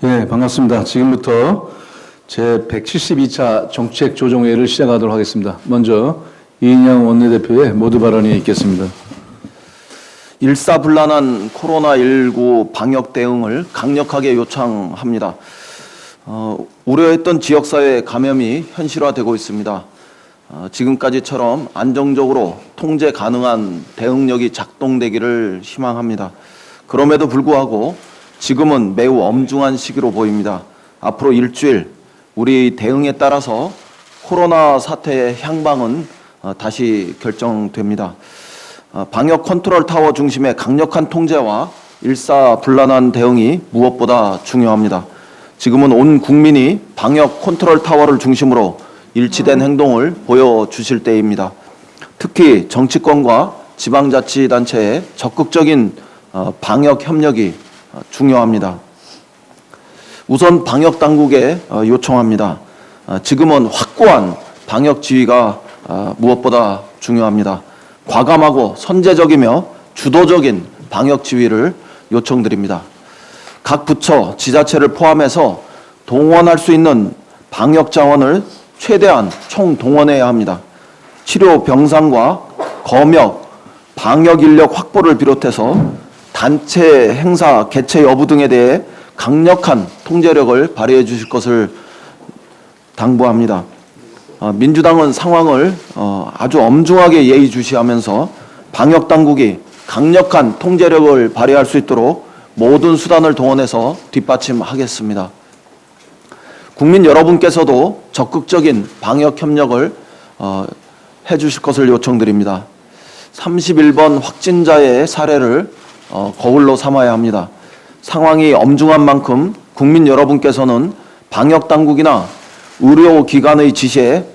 예, 반갑습니다. 지금부터 제172차 정책조정회의를 시작하도록 하겠습니다. 먼저 이인영 원내대표의 모두 발언이 있겠습니다. 일사불란한 코로나19 방역 대응을 강력하게 요청합니다. 우려했던 지역사회 감염이 현실화되고 있습니다. 지금까지처럼 안정적으로 통제 가능한 대응력이 작동되기를 희망합니다. 그럼에도 불구하고 지금은 매우 엄중한 시기로 보입니다. 앞으로 일주일 우리 대응에 따라서 코로나 사태의 향방은 다시 결정됩니다. 방역 컨트롤 타워 중심의 강력한 통제와 일사불란한 대응이 무엇보다 중요합니다. 지금은 온 국민이 방역 컨트롤 타워를 중심으로 일치된 행동을 보여주실 때입니다. 특히 정치권과 지방자치단체의 적극적인 방역 협력이 중요합니다. 우선 방역당국에 요청합니다. 지금은 확고한 방역 지휘가 무엇보다 중요합니다. 과감하고 선제적이며 주도적인 방역 지휘를 요청드립니다. 각 부처, 지자체를 포함해서 동원할 수 있는 방역 자원을 최대한 총동원해야 합니다. 치료 병상과 검역, 방역 인력 확보를 비롯해서 단체 행사 개최 여부 등에 대해 강력한 통제력을 발휘해 주실 것을 당부합니다. 민주당은 상황을 아주 엄중하게 예의주시하면서 방역당국이 강력한 통제력을 발휘할 수 있도록 모든 수단을 동원해서 뒷받침하겠습니다. 국민 여러분께서도 적극적인 방역 협력을 해주실 것을 요청드립니다. 31번 확진자의 사례를 거울로 삼아야 합니다. 상황이 엄중한 만큼 국민 여러분께서는 방역당국이나 의료기관의 지시에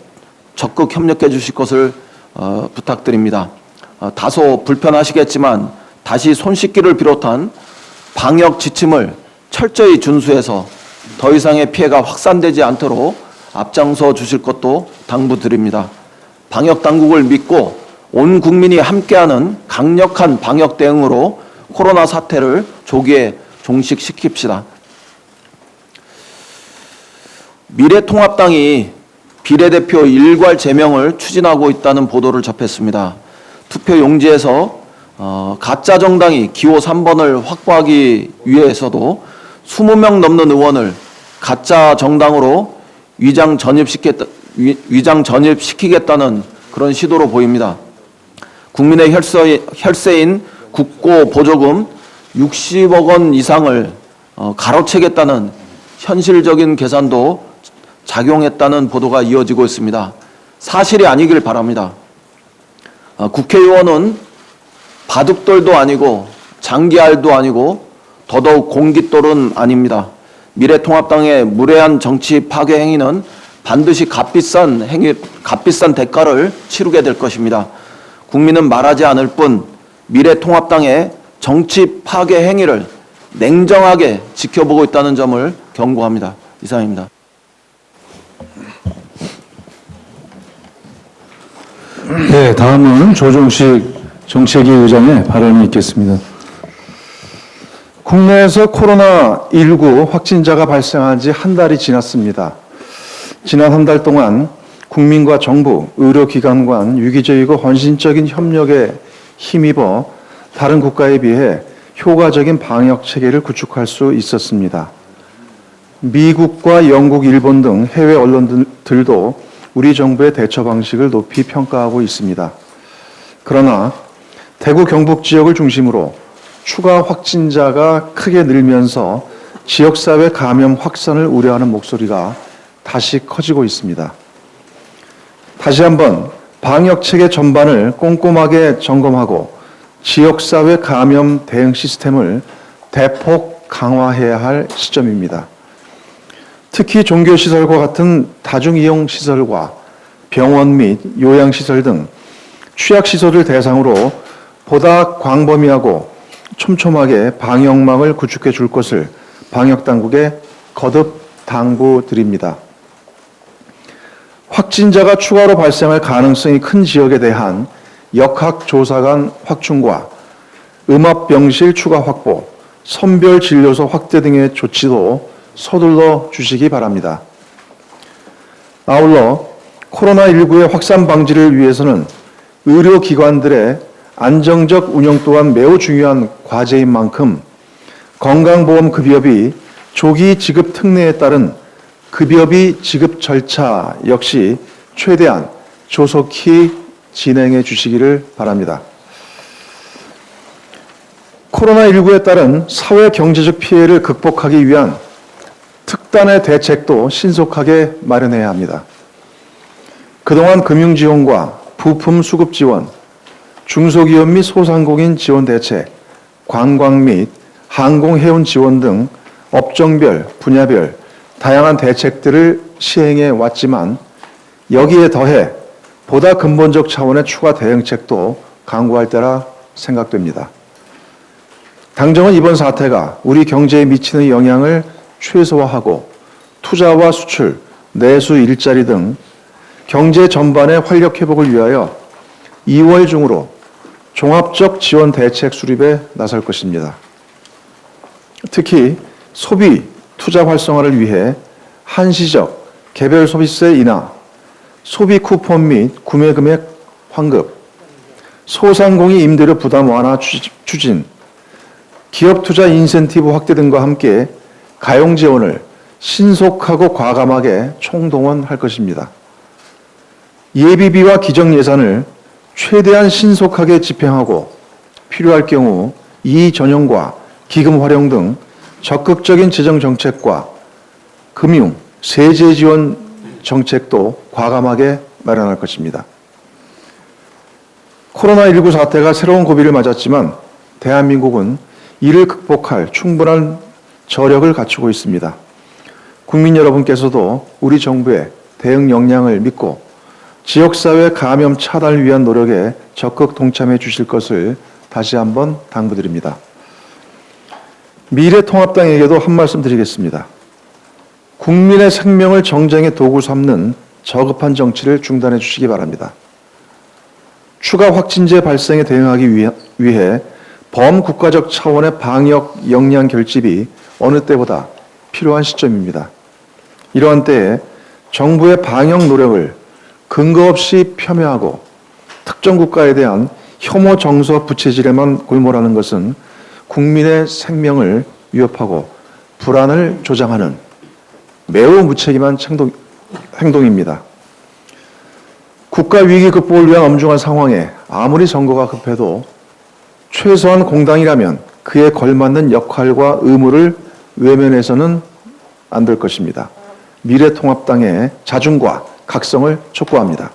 적극 협력해 주실 것을 부탁드립니다. 다소 불편하시겠지만 다시 손 씻기를 비롯한 방역 지침을 철저히 준수해서 더 이상의 피해가 확산되지 않도록 앞장서 주실 것도 당부드립니다. 방역당국을 믿고 온 국민이 함께하는 강력한 방역 대응으로 코로나 사태를 조기에 종식시킵시다. 미래통합당이 비례대표 일괄 제명을 추진하고 있다는 보도를 접했습니다. 투표 용지에서 가짜 정당이 기호 3번을 확보하기 위해서도 20명 넘는 의원을 가짜 정당으로 위장 전입시키겠다는 그런 시도로 보입니다. 국민의 혈세인 국고 보조금 60억 원 이상을 가로채겠다는 현실적인 계산도 작용했다는 보도가 이어지고 있습니다. 사실이 아니길 바랍니다. 국회의원은 바둑돌도 아니고 장기알도 아니고 더더욱 공깃돌은 아닙니다. 미래통합당의 무례한 정치 파괴 행위는 반드시 값비싼 대가를 치르게 될 것입니다. 국민은 말하지 않을 뿐 미래통합당의 정치 파괴 행위를 냉정하게 지켜보고 있다는 점을 경고합니다. 이상입니다. 네, 다음은 조정식 정책위 의장의 발언이 있겠습니다. 국내에서 코로나19 확진자가 발생한 지 한 달이 지났습니다. 지난 한 달 동안 국민과 정부, 의료기관 간 유기적이고 헌신적인 협력에 힘입어 다른 국가에 비해 효과적인 방역 체계를 구축할 수 있었습니다. 미국과 영국, 일본 등 해외 언론들도 우리 정부의 대처 방식을 높이 평가하고 있습니다. 그러나 대구 경북 지역을 중심으로 추가 확진자가 크게 늘면서 지역사회 감염 확산을 우려하는 목소리가 다시 커지고 있습니다. 다시 한번 방역체계 전반을 꼼꼼하게 점검하고 지역사회 감염 대응 시스템을 대폭 강화해야 할 시점입니다. 특히 종교시설과 같은 다중이용시설과 병원 및 요양시설 등 취약시설을 대상으로 보다 광범위하고 촘촘하게 방역망을 구축해 줄 것을 방역당국에 거듭 당부드립니다. 확진자가 추가로 발생할 가능성이 큰 지역에 대한 역학조사 간 확충과 음압병실 추가 확보, 선별진료소 확대 등의 조치도 서둘러 주시기 바랍니다. 아울러 코로나19의 확산 방지를 위해서는 의료기관들의 안정적 운영 또한 매우 중요한 과제인 만큼 건강보험급여비 조기 지급 특례에 따른 급여비 지급 절차 역시 최대한 조속히 진행해 주시기를 바랍니다. 코로나19에 따른 사회 경제적 피해를 극복하기 위한 특단의 대책도 신속하게 마련해야 합니다. 그동안 금융지원과 부품 수급 지원, 중소기업 및 소상공인 지원 대책, 관광 및 항공해운 지원 등 업종별, 분야별 다양한 대책들을 시행해 왔지만 여기에 더해 보다 근본적 차원의 추가 대응책도 강구할 때라 생각됩니다. 당정은 이번 사태가 우리 경제에 미치는 영향을 최소화하고 투자와 수출, 내수 일자리 등 경제 전반의 활력 회복을 위하여 2월 중으로 종합적 지원 대책 수립에 나설 것입니다. 특히 소비, 투자 활성화를 위해 한시적 개별 소비세 인하, 소비 쿠폰 및 구매 금액 환급, 소상공인 임대료 부담 완화 추진, 기업 투자 인센티브 확대 등과 함께 가용 지원을 신속하고 과감하게 총동원할 것입니다. 예비비와 기정 예산을 최대한 신속하게 집행하고 필요할 경우 이의 전용과 기금 활용 등 적극적인 재정 정책과 금융, 세제 지원 정책도 과감하게 마련할 것입니다. 코로나19 사태가 새로운 고비를 맞았지만 대한민국은 이를 극복할 충분한 저력을 갖추고 있습니다. 국민 여러분께서도 우리 정부의 대응 역량을 믿고 지역사회 감염 차단을 위한 노력에 적극 동참해 주실 것을 다시 한번 당부드립니다. 미래통합당에게도 한 말씀 드리겠습니다. 국민의 생명을 정쟁의 도구 삼는 저급한 정치를 중단해 주시기 바랍니다. 추가 확진제 발생에 대응하기 위해 범국가적 차원의 방역 역량 결집이 어느 때보다 필요한 시점입니다. 이러한 때에 정부의 방역 노력을 근거 없이 폄훼하고 특정 국가에 대한 혐오 정서 부채질에만 골몰하는 것은 국민의 생명을 위협하고 불안을 조장하는 매우 무책임한 행동입니다. 국가 위기 극복을 위한 엄중한 상황에 아무리 선거가 급해도 최소한 공당이라면 그에 걸맞는 역할과 의무를 외면해서는 안 될 것입니다. 미래통합당의 자중과 각성을 촉구합니다.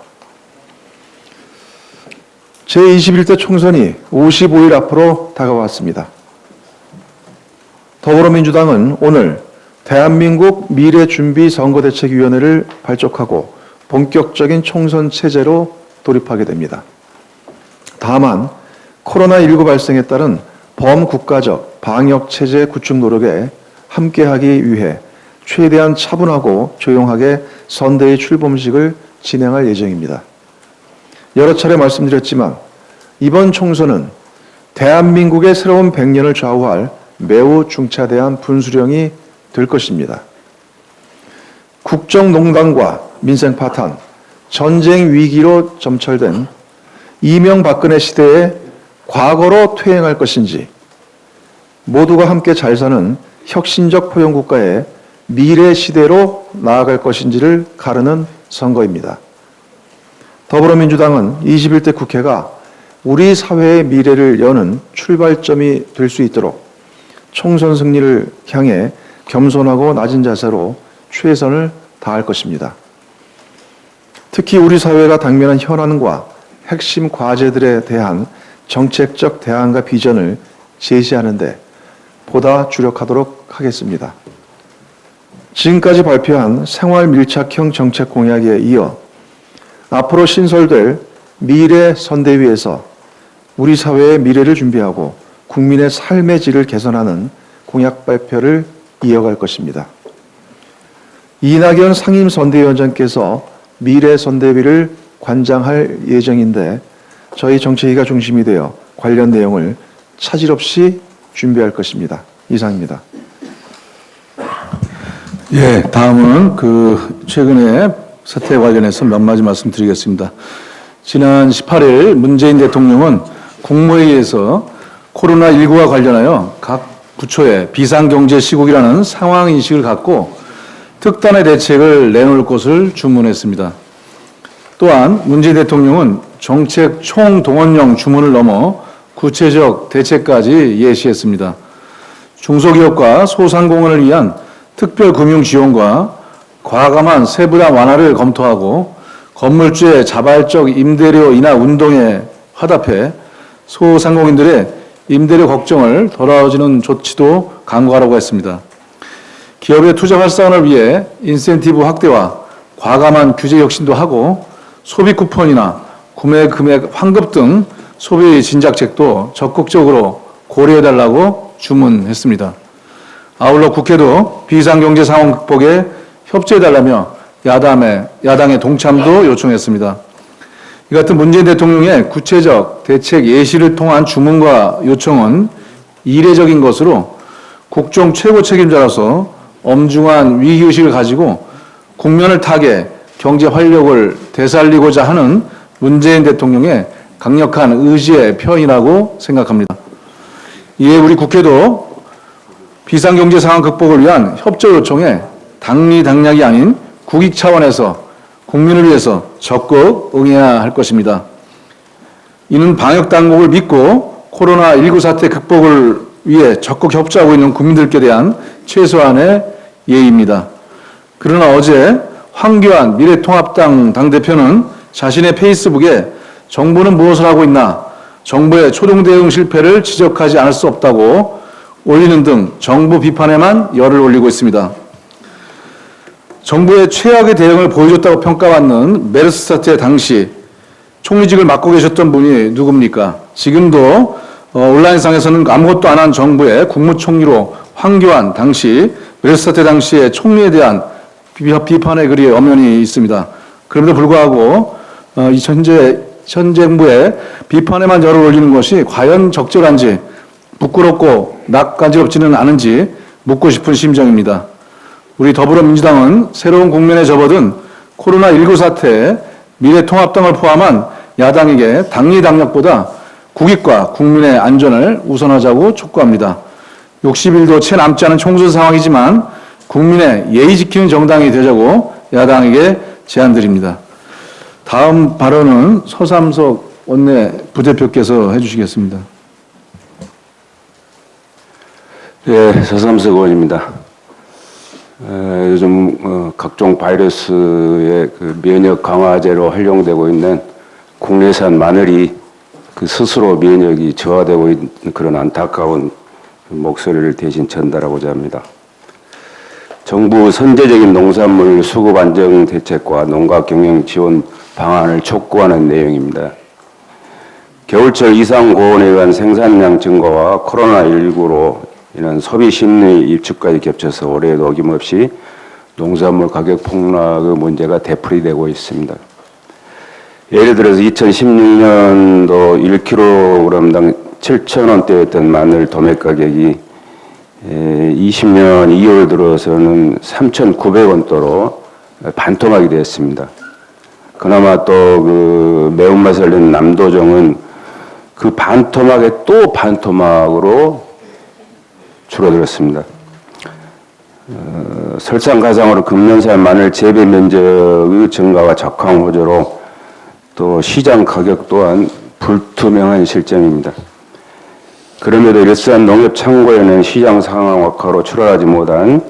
제21대 총선이 55일 앞으로 다가왔습니다. 더불어민주당은 오늘 대한민국 미래준비선거대책위원회를 발족하고 본격적인 총선 체제로 돌입하게 됩니다. 다만 코로나19 발생에 따른 범국가적 방역체제 구축 노력에 함께하기 위해 최대한 차분하고 조용하게 선대의 출범식을 진행할 예정입니다. 여러 차례 말씀드렸지만 이번 총선은 대한민국의 새로운 100년을 좌우할 매우 중차대한 분수령이 될 것입니다. 국정농단과 민생 파탄, 전쟁 위기로 점철된 이명박근혜 시대에 과거로 퇴행할 것인지 모두가 함께 잘 사는 혁신적 포용국가의 미래 시대로 나아갈 것인지를 가르는 선거입니다. 더불어민주당은 21대 국회가 우리 사회의 미래를 여는 출발점이 될 수 있도록 총선 승리를 향해 겸손하고 낮은 자세로 최선을 다할 것입니다. 특히 우리 사회가 당면한 현안과 핵심 과제들에 대한 정책적 대안과 비전을 제시하는 데 보다 주력하도록 하겠습니다. 지금까지 발표한 생활 밀착형 정책 공약에 이어 앞으로 신설될 미래 선대위에서 우리 사회의 미래를 준비하고 국민의 삶의 질을 개선하는 공약 발표를 이어갈 것입니다. 이낙연 상임선대위원장께서 미래 선대위를 관장할 예정인데 저희 정책위가 중심이 되어 관련 내용을 차질 없이 준비할 것입니다. 이상입니다. 예, 다음은 최근에 사태 관련해서 몇 마디 말씀드리겠습니다. 지난 18일 문재인 대통령은 국무회의에서 코로나19와 관련하여 각 부처에 비상경제시국이라는 상황인식을 갖고 특단의 대책을 내놓을 것을 주문했습니다. 또한 문재인 대통령은 정책 총동원령 주문을 넘어 구체적 대책까지 예시했습니다. 중소기업과 소상공인을 위한 특별금융 지원과 과감한 세부담 완화를 검토하고 건물주의 자발적 임대료 인하 운동에 화답해 소상공인들의 임대료 걱정을 덜어주는 조치도 강구하라고 했습니다. 기업의 투자 활성화를 위해 인센티브 확대와 과감한 규제 혁신도 하고 소비 쿠폰이나 구매 금액 환급 등 소비 진작책도 적극적으로 고려해달라고 주문했습니다. 아울러 국회도 비상경제 상황 극복에 협조해달라며 야당의 동참도 요청했습니다. 이 같은 문재인 대통령의 구체적 대책 예시를 통한 주문과 요청은 이례적인 것으로 국정 최고 책임자로서 엄중한 위기의식을 가지고 국면을 타개 경제 활력을 되살리고자 하는 문재인 대통령의 강력한 의지의 표현이라고 생각합니다. 이에 우리 국회도 비상경제 상황 극복을 위한 협조 요청에 당리당략이 아닌 국익 차원에서 국민을 위해서 적극 응해야 할 것입니다. 이는 방역당국을 믿고 코로나19 사태 극복을 위해 적극 협조하고 있는 국민들께 대한 최소한의 예의입니다. 그러나 어제 황교안 미래통합당 당대표는 자신의 페이스북에 정부는 무엇을 하고 있나, 정부의 초동대응 실패를 지적하지 않을 수 없다고 올리는 등 정부 비판에만 열을 올리고 있습니다. 정부의 최악의 대응을 보여줬다고 평가받는 메르스 사태 당시 총리직을 맡고 계셨던 분이 누굽니까? 지금도 온라인상에서는 아무것도 안 한 정부의 국무총리로 황교안 당시 메르스 사태 당시의 총리에 대한 비판의 글이 엄연히 있습니다. 그럼에도 불구하고 현 정부의 비판에만 열을 올리는 것이 과연 적절한지, 부끄럽고 낯간지럽지는 않은지 묻고 싶은 심정입니다. 우리 더불어민주당은 새로운 국면에 접어든 코로나19 사태에 미래통합당을 포함한 야당에게 당리당략보다 국익과 국민의 안전을 우선하자고 촉구합니다. 60일도 채 남지 않은 총선 상황이지만 국민의 예의 지키는 정당이 되자고 야당에게 제안드립니다. 다음 발언은 서삼석 원내 부대표께서 해주시겠습니다. 예, 서삼석 의원입니다. 요즘 각종 바이러스의 면역 강화제로 활용되고 있는 국내산 마늘이 스스로 면역이 저하되고 있는 그런 안타까운 목소리를 대신 전달하고자 합니다. 정부 선제적인 농산물 수급 안정 대책과 농가 경영 지원 방안을 촉구하는 내용입니다. 겨울철 이상 고온에 의한 생산량 증가와 코로나19로 이는 소비 심리 입축까지 겹쳐서 올해에도 어김없이 농산물 가격 폭락의 문제가 되풀이되고 있습니다. 예를 들어서 2016년도 1kg당 7,000원대였던 마늘 도매 가격이 20년 2월 들어서는 3,900원대로 반토막이 되었습니다. 그나마 또 매운맛을 낸 남도종은 그 반토막에 또 반토막으로 줄어들었습니다. 설상가상으로 금년산 마늘 재배 면적의 증가와 적황 호조로 또 시장 가격 또한 불투명한 실정입니다. 그럼에도 일산 농협창고에는 시장 상황 악화로 출하하지 못한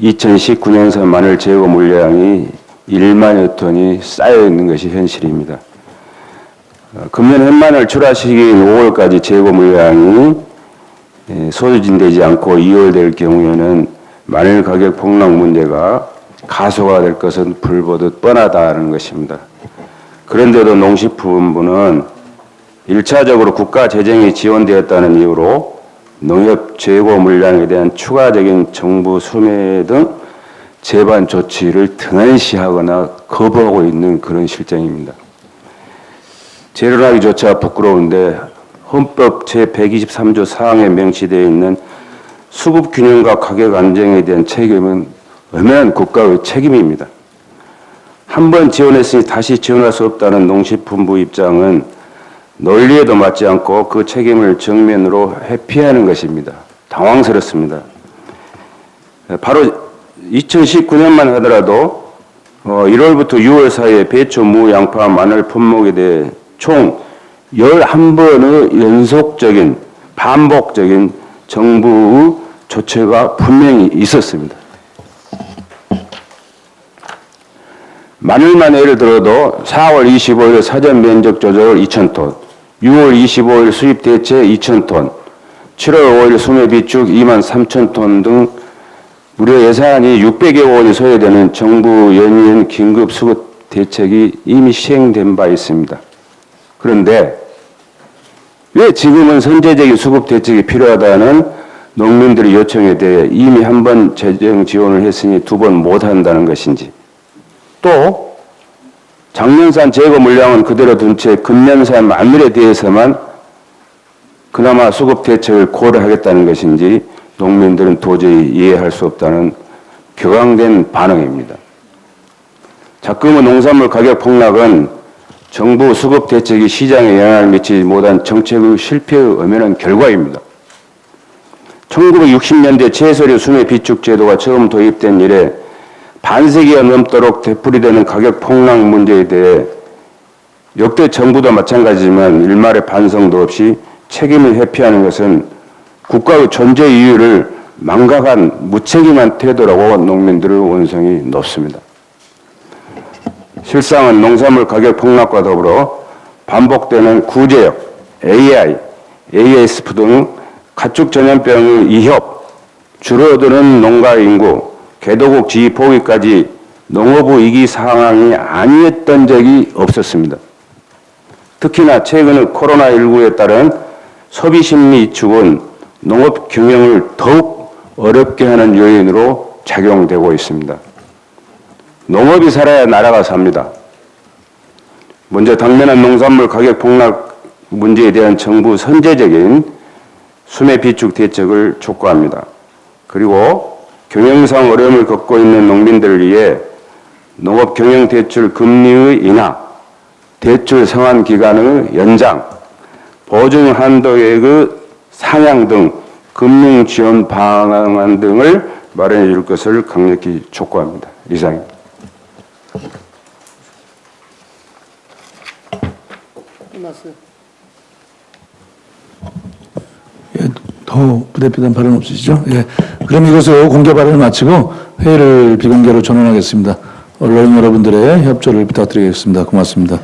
2019년산 마늘 재고 물량이 1만여 톤이 쌓여 있는 것이 현실입니다. 금년 햇마늘 출하 시기인 5월까지 재고 물량이 소진되지 않고 2월 될 경우에는 마늘 가격 폭락 문제가 가소화될 것은 불보듯 뻔하다는 것입니다. 그런데도 농식품부는 1차적으로 국가 재정이 지원되었다는 이유로 농협 재고 물량에 대한 추가적인 정부 수매 등 제반 조치를 등한시하거나 거부하고 있는 그런 실정입니다. 재론하기조차 부끄러운데 헌법 제123조 사항에 명시되어 있는 수급 균형과 가격 안정에 대한 책임은 엄연한 국가의 책임입니다. 한 번 지원했으니 다시 지원할 수 없다는 농식품부 입장은 논리에도 맞지 않고 그 책임을 정면으로 회피하는 것입니다. 당황스럽습니다. 바로 2019년만 하더라도 1월부터 6월 사이에 배추, 무, 양파, 마늘 품목에 대해 총 11번의 연속적인 반복적인 정부의 조처가 분명히 있었습니다. 마늘만 예를 들어도 4월 25일 사전 면적 조절 2,000톤, 6월 25일 수입 대체 2,000톤, 7월 5일 수매 비축 23,000톤 등 무려 예산이 600여 원이 소요되는 정부 연이은 긴급 수급 대책이 이미 시행된 바 있습니다. 그런데 왜 지금은 선제적인 수급 대책이 필요하다는 농민들의 요청에 대해 이미 한 번 재정 지원을 했으니 두 번 못한다는 것인지, 또 작년산 재고 물량은 그대로 둔 채 금년산 마늘에 대해서만 그나마 수급 대책을 고려하겠다는 것인지 농민들은 도저히 이해할 수 없다는 격앙된 반응입니다. 작금의 농산물 가격 폭락은 정부 수급 대책이 시장에 영향을 미치지 못한 정책의 실패의 엄연한 결과입니다. 1960년대 채소류 수매 비축 제도가 처음 도입된 이래 반세기가 넘도록 되풀이되는 가격 폭락 문제에 대해 역대 정부도 마찬가지지만 일말의 반성도 없이 책임을 회피하는 것은 국가의 존재 이유를 망각한 무책임한 태도라고 농민들의 원성이 높습니다. 실상은 농산물 가격 폭락과 더불어 반복되는 구제역, AI, ASF 등 가축 전염병의 이협, 줄어드는 농가 인구, 개도국 지위 포기까지 농업의 위기 상황이 아니었던 적이 없었습니다. 특히나 최근의 코로나19에 따른 소비 심리 위축은 농업 경영을 더욱 어렵게 하는 요인으로 작용되고 있습니다. 농업이 살아야 나라가 삽니다. 먼저 당면한 농산물 가격 폭락 문제에 대한 정부 선제적인 수매 비축 대책을 촉구합니다. 그리고 경영상 어려움을 겪고 있는 농민들을 위해 농업 경영 대출 금리의 인하, 대출 상환 기간의 연장, 보증 한도액의 상향 등 금융 지원 방안 등을 마련해 줄 것을 강력히 촉구합니다. 이상입니다. 끝났어요. 예, 더 부대표단 발언 없으시죠? 예. 그럼 이것으로 공개 발언을 마치고 회의를 비공개로 전환하겠습니다. 언론 여러분들의 협조를 부탁드리겠습니다. 고맙습니다.